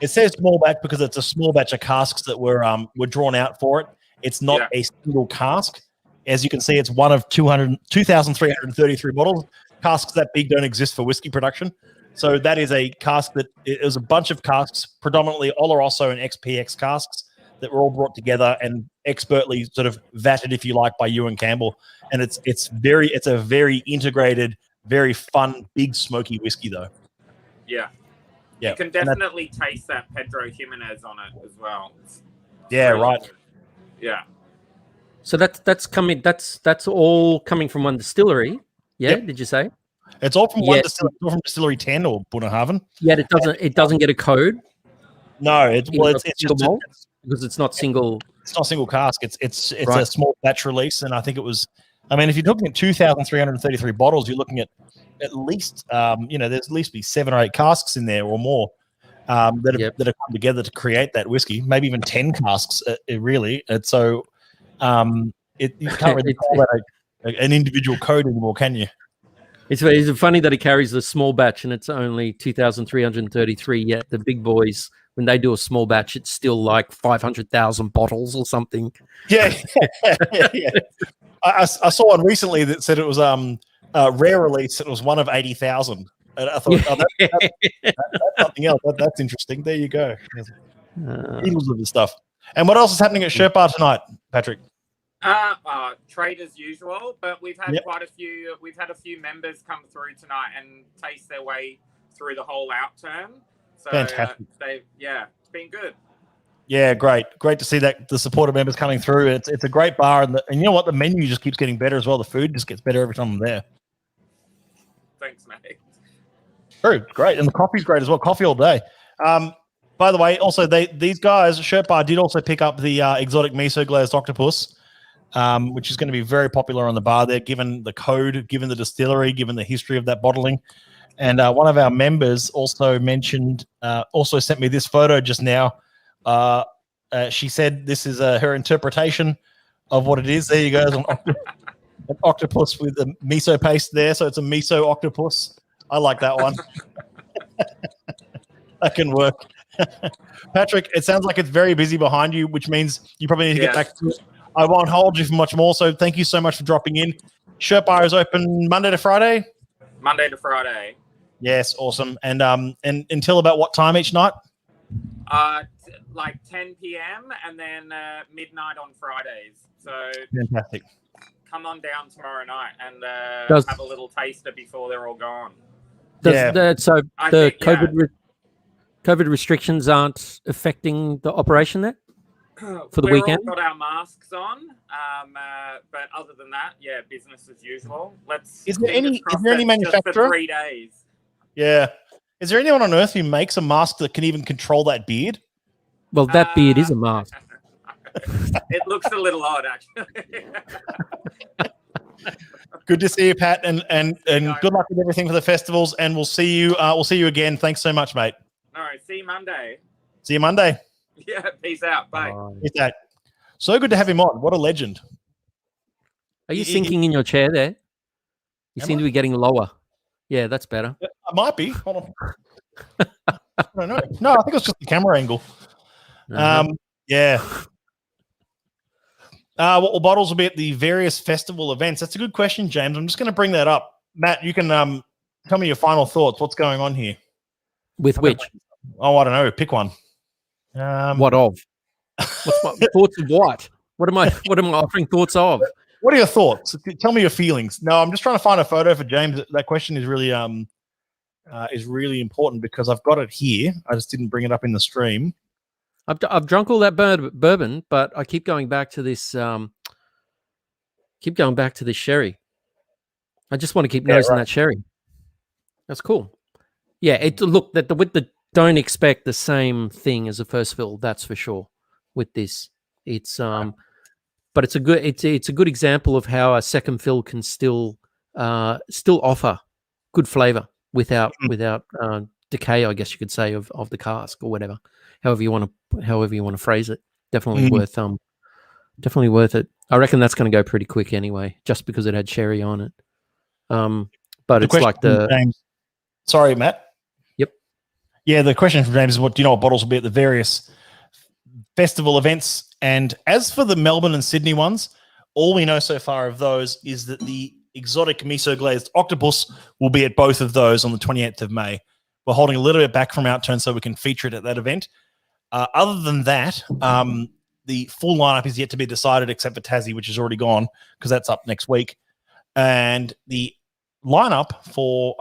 It says small batch because it's a small batch of casks that were drawn out for it. It's not a single cask. As you can see, it's one of 2,333 bottles. Casks that big don't exist for whiskey production. So that is a cask that it was a bunch of casks, predominantly Oloroso and XPX casks, that were all brought together and expertly sort of vatted, if you like, by Ewan Campbell. And it's a very integrated, very fun, big smoky whiskey though. Yeah. Yeah. You can definitely taste that Pedro Jimenez on it as well. It's really right. Good. Yeah. So that's coming. That's all coming from one distillery. Yeah. Yep. Did you say? It's all from one distillery. It's all from Distillery 10 or Bunnahabhain. Yeah. It doesn't get a code. No. It's just because it's not single. It's not single cask. It's right. A small batch release, and I think it was. I mean, if you're looking at 2,333 bottles, you're looking at least there's at least be 7 or 8 casks in there or more that have come together to create that whiskey. Maybe even 10 casks. Really, and so you can't really call that an individual code anymore, can you? It's funny that it carries the small batch and it's only 2,333. Yet the big boys, when they do a small batch, it's still like 500,000 bottles or something. Yeah. I saw one recently that said it was a rare release. It was one of 80,000. And I thought, that's something else. That's interesting. There you go. Needles of the stuff. And what else is happening at Sherpa tonight, Patrick? Trade as usual, but we've had quite a few. We've had a few members come through tonight and taste their way through the whole Outturn. So fantastic. It's been good. Yeah, great to see that the supporter members coming through. It's a great bar, and you know what, the menu just keeps getting better as well. The food just gets better every time I'm there. Thanks, mate. True, great, and the coffee's great as well. Coffee all day. By the way, also these guys, Sherpa did also pick up the exotic miso glazed octopus, which is going to be very popular on the bar there, given the code, given the distillery, given the history of that bottling. And one of our members also sent me this photo just now. She said this is her interpretation of what it is. There you go, an octopus with a miso paste there. So it's a miso octopus. I like that one. That can work. Patrick, it sounds like it's very busy behind you, which means you probably need to get back to it. I won't hold you for much more, so thank you so much for dropping in. Sherpa is open Monday to Friday? Monday to Friday. Yes, awesome. And until about what time each night? Like 10 p.m. and then midnight on Fridays. So fantastic. Come on down tomorrow night and have a little taster before they're all gone. COVID restrictions aren't affecting the operation there for the weekend? We've all got our masks on, but other than that, business as usual. Is there any manufacturer? For 3 days. Yeah. Is there anyone on earth who makes a mask that can even control that beard? Well, that beard is a mask. It looks a little odd, actually. Good to see you, Pat, and good luck with everything for the festivals. And we'll see you. We'll see you again. Thanks so much, mate. All right. See you Monday. See you Monday. Yeah. Peace out. Bye. Peace out. So good to have him on. What a legend. Are you sinking in your chair there? You seem to be getting lower. Yeah, that's better. I might be. Hold on. I don't know. No, I think it's just the camera angle. Yeah. What bottles will be at the various festival events? That's a good question, James. I'm just going to bring that up. Matt, you can tell me your final thoughts. What's going on here? With which? Oh, I don't know. Pick one. What of? What's my thoughts of what? What am I offering thoughts of? What are your thoughts? Tell me your feelings. No, I'm just trying to find a photo for James. That question is really important because I've got it here. I just didn't bring it up in the stream. I've drunk all that bourbon, but I keep going back to this. Sherry. I just want to keep nosing that sherry. That's cool. Yeah, don't expect the same thing as a first fill. That's for sure. With this, it's but it's a good example of how a second fill can still offer good flavor without decay, I guess you could say, of the cask or whatever. However you want to phrase it. Definitely worth it. I reckon that's going to go pretty quick anyway, just because it had sherry on it. But it's like James. Sorry, Matt. Yep. Yeah, the question from James is, do you know what bottles will be at the various festival events? And as for the Melbourne and Sydney ones, all we know so far of those is that the exotic miso glazed octopus will be at both of those on the 28th of May. We're holding a little bit back from Outturn so we can feature it at that event. Other than that, the full lineup is yet to be decided, except for Tassie, which is already gone because that's up next week. And the lineup for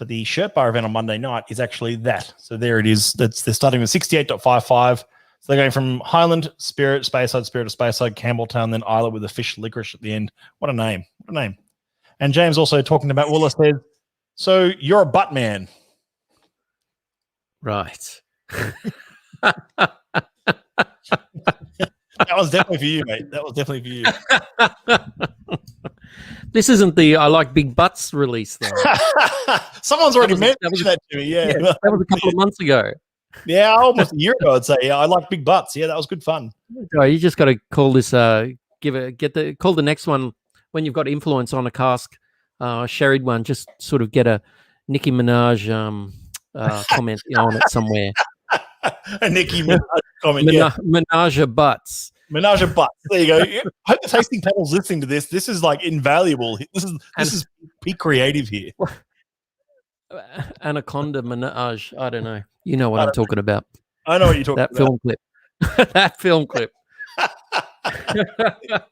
the Shirt Bar event on Monday night is actually that. So there it is. They're starting with 68.55. So they're going from Highland, Spirit, Speyside, Spirit of Speyside, Campbelltown, then Isla with a fish licorice at the end. What a name. What a name. And James also talking about Willis says, so you're a butt man. Right. That was definitely for you, mate. That was definitely for you. This isn't the I like big butts release, though. Someone's already mentioned that to me. Yeah, that was a couple of months ago. Yeah, almost a year ago, I'd say. Yeah, I like big butts. Yeah, that was good fun. Oh, you just got to call this. Call the next one when you've got influence on a cask, sherried one. Just sort of get a Nicki Minaj comment on it somewhere. A Nicki Minaj comment. Menage a butts. Menage a butts. There you go. I hope the tasting panel's listening to this. This is like invaluable. This is peak creative here. Anaconda Menage. I don't know. You know what I'm talking about. I know what you're talking about. Film clip. That film clip. I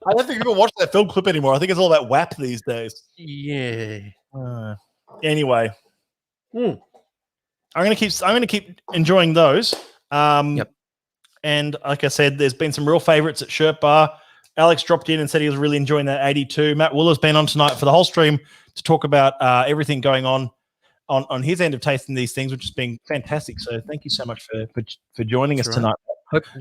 don't think people watch that film clip anymore. I think it's all about WAP these days. Yeah. Anyway, I'm gonna keep enjoying those. Yep. And like I said, there's been some real favorites at Shirt Bar. Alex dropped in and said he was really enjoying that 82. Matt Willer's been on tonight for the whole stream to talk about everything going on his end of tasting these things, which has been fantastic. So thank you so much for joining us tonight.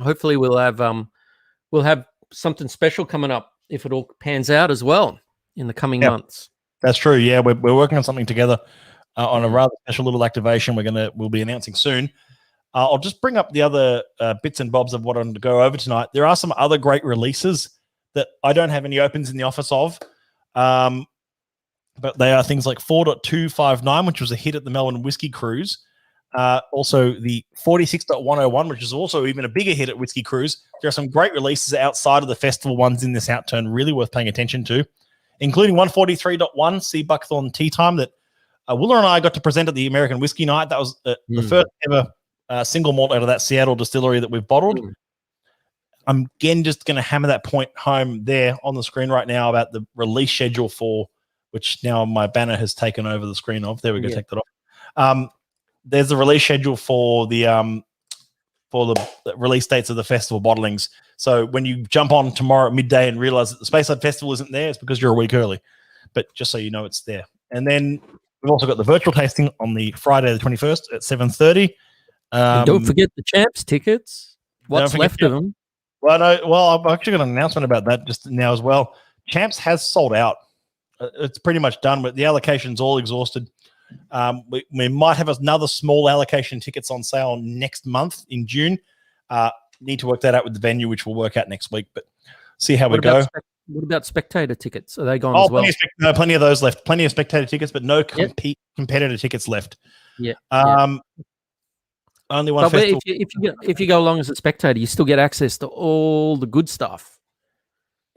Hopefully we'll have something special coming up if it all pans out as well in the coming months. That's true. Yeah, we're working on something together on a rather special little activation we'll be announcing soon. I'll just bring up the other bits and bobs of what I'm going to go over tonight. There are some other great releases that I don't have any opens in the office of, but they are things like 4.259, which was a hit at the Melbourne Whiskey Cruise. Also, the 46.101, which is also even a bigger hit at Whiskey Cruise. There are some great releases outside of the festival ones in this Outturn, really worth paying attention to, including 143.1 Sea Buckthorn Tea Time that Willer and I got to present at the American Whiskey Night. That was the first ever single malt out of that Seattle distillery that we've bottled. I'm again just going to hammer that point home there on the screen right now about the release schedule for, which now my banner has taken over the screen of. There we go, take that off. There's the release schedule for the release dates of the festival bottlings. So when you jump on tomorrow at midday and realize that the Speyside Festival isn't there, it's because you're a week early. But just so you know, it's there. And then we've also got the virtual tasting on the Friday the 21st at 7:30. Don't forget the Champs tickets. What's left of them? Well, I've actually got an announcement about that just now as well. Champs has sold out. It's pretty much done, but the allocation's all exhausted. We might have another small allocation tickets on sale next month in June. Need to work that out with the venue, which we'll work out next week, but see how we go. What about spectator tickets? Are they gone as well? Plenty of those left. Plenty of spectator tickets, but no competitor tickets left. Yeah. Only one. But if you go along as a spectator, you still get access to all the good stuff.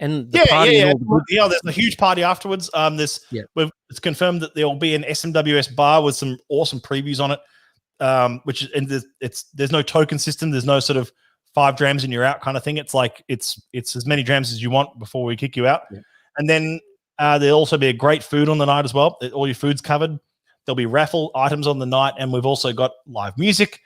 And the party and all the good There's a huge party afterwards. It's confirmed that there will be an SMWS bar with some awesome previews on it. There's no token system. There's no sort of 5 drams and you're out kind of thing. It's like it's as many drams as you want before we kick you out. Yeah. And then there'll also be a great food on the night as well. All your food's covered. There'll be raffle items on the night, and we've also got live music.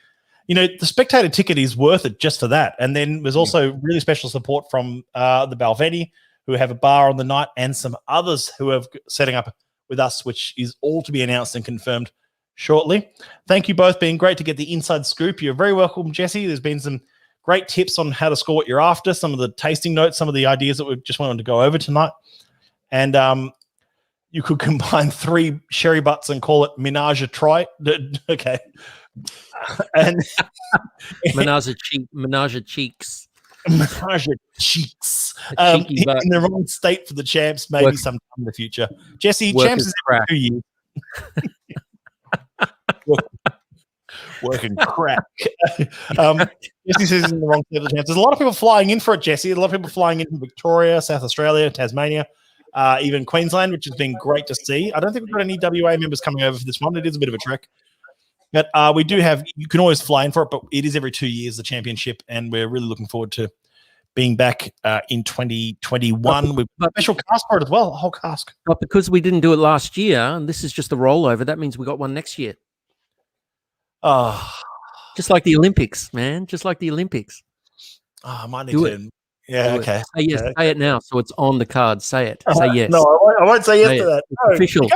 You know, the spectator ticket is worth it just for that. And then there's also really special support from the Balvenie, who have a bar on the night, and some others who are setting up with us, which is all to be announced and confirmed shortly. Thank you both. Been great to get the inside scoop. You're very welcome, Jesse. There's been some great tips on how to score what you're after, some of the tasting notes, some of the ideas that we just wanted to go over tonight. And you could combine 3 sherry butts and call it Menage a Tri. Okay. And Menage a cheeks. Menage a cheeks. In the wrong state for the champs, maybe sometime in the future. Jesse, champs is every 2 years. Working crack. Jesse says in the wrong state of the champs. There's a lot of people flying in for it, Jesse. A lot of people flying in from Victoria, South Australia, Tasmania, even Queensland, which has been great to see. I don't think we've got any WA members coming over for this one. It is a bit of a trek. But we do have, you can always fly in for it, but it is every 2 years, the championship, and we're really looking forward to being back in 2021 with a special cask for it as well, a whole cask. But because we didn't do it last year, and this is just a rollover, that means we got one next year. Oh. Just like the Olympics, man. Just like the Olympics. Oh, I might need to. Yeah, okay. Say yes. Okay. Say it now, so it's on the card. Say it. Say yes. No, I won't say yes to that. No, official.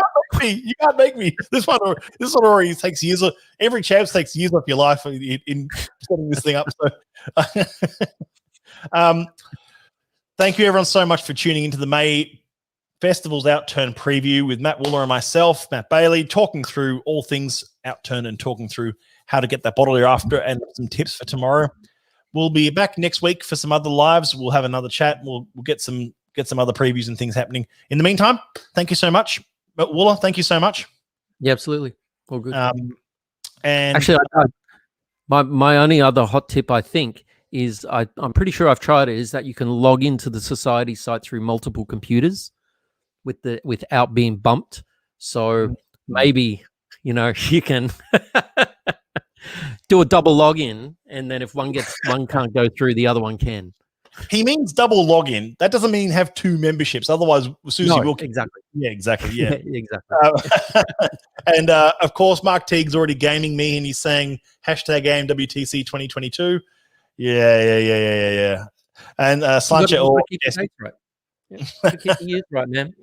You can't make me. This one already takes years. Every champs takes years off your life in setting this thing up. So, thank you everyone so much for tuning into the May Festivals Outturn preview with Matt Wooler and myself, Matt Bailey, talking through all things Outturn and talking through how to get that bottle you're after and some tips for tomorrow. We'll be back next week for some other lives. We'll have another chat. We'll get some other previews and things happening. In the meantime, thank you so much. Matt Wooler, thank you so much. Yeah, absolutely. All good. And actually, my only other hot tip, I think, is I'm pretty sure I've tried it, is that you can log into the society site through multiple computers without being bumped. So maybe, you can do a double login, and then if one can't go through, the other one can. He means double login. That doesn't mean have 2 memberships. Otherwise, Susie will. Exactly. Yeah, exactly. Yeah, exactly. And of course, Mark Teague's already gaming me, and he's saying #AimWTC 2022. Yeah. And Sancho. Right. Yeah. Keep the years right, man.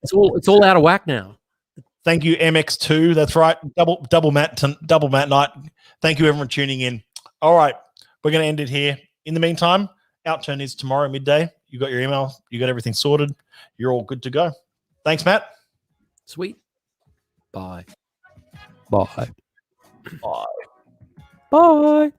It's all out of whack now. Thank you, MX2. That's right. Double Matt night. Thank you, everyone, for tuning in. All right, we're going to end it here. In the meantime, Outturn is tomorrow midday. You got your email. You got everything sorted. You're all good to go. Thanks, Matt. Sweet. Bye. Bye. Bye.